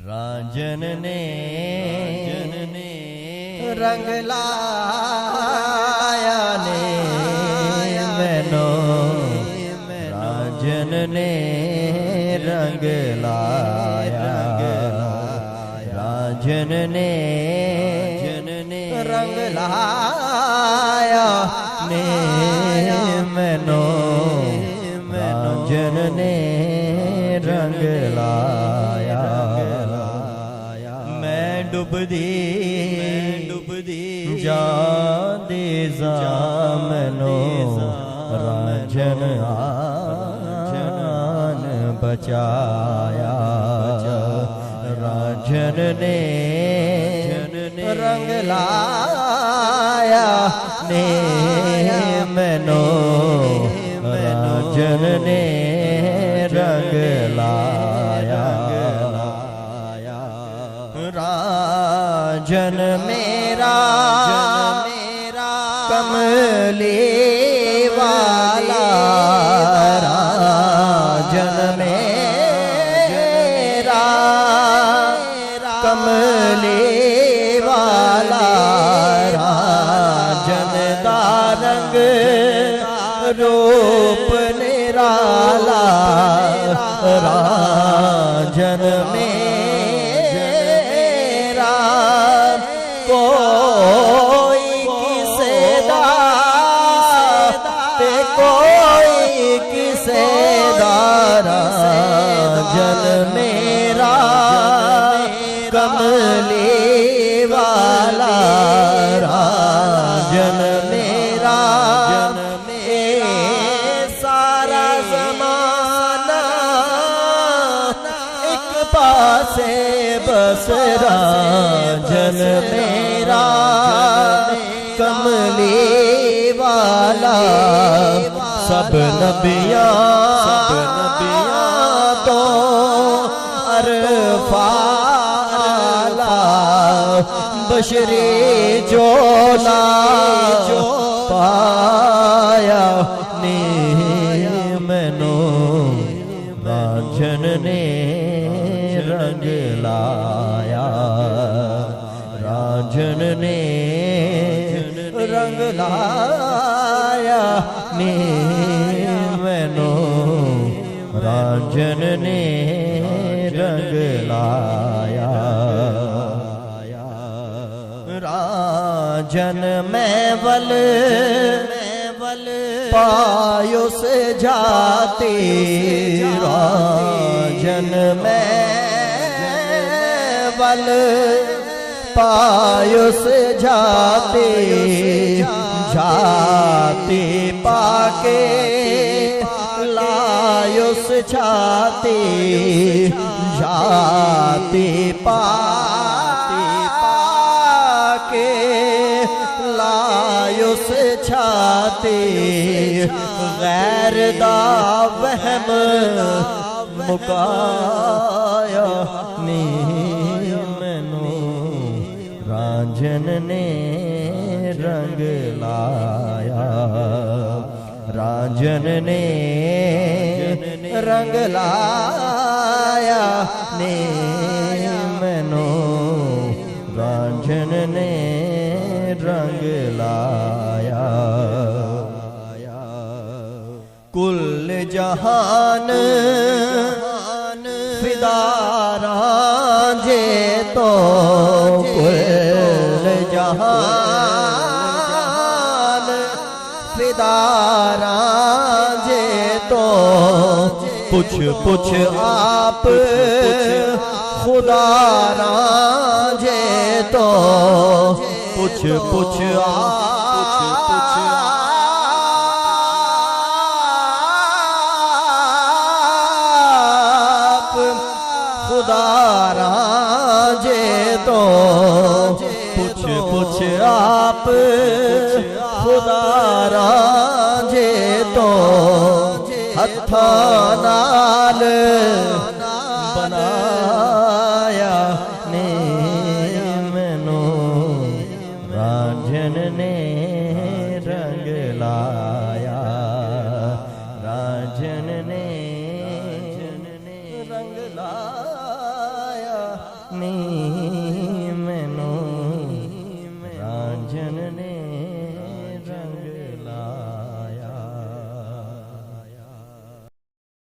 राजन ने रंग लाया ने मैनो, राजन ने रंग लाया, राजन ने रंग लाया ने मैनो, राजन ने रंग लाया। मैं डुबदी जांदे जामनो, राजन आन बचाया, राजन ने रंग लाया ने मैनो, राजन ने रंग लाया। राजन मेरा कमली वाला, राजन मेरा कमली वाला, राजन दा रंग रूप निराला, राजन मेरा कोई किसे दा ते कोई किसे दा, राजन मेरा कमली वाला, राजन मेरा सारा ज़माना एक पासे बस, राजन मेरा कमली वाला, सब नबियाँ तो अरफाला, बशरी जोला पाया ने मैनो, राजन ने रंग लाया, राजन ने रंग लाया ने मैनो, राजन ने रंग लाया। राजन मैं वल पायो से जाती, राजन मैं वल पायो से जाती, जाती पाके लायो से छाती, जाती पाके लायो से छाती, गैर दा वहम मुकाया नी मैनू, राजन ने रंग लाया, राजन ने रंग लाया ने मैनू, राजन ने रंग लाया। कुल जहान फिदारा जे तो, कुल जहान फिदारा जे तो, पुछ पुछ आप खुदा राजे तो, पुछ पुछ आप खुदा राजे तो, पुछ पुछ आप खुदा राजे तो, हत्था नाल बनाया ने मैनू, राजन ने रंग लाया, राजन ने रंग लाया नी मैनू रांझन ने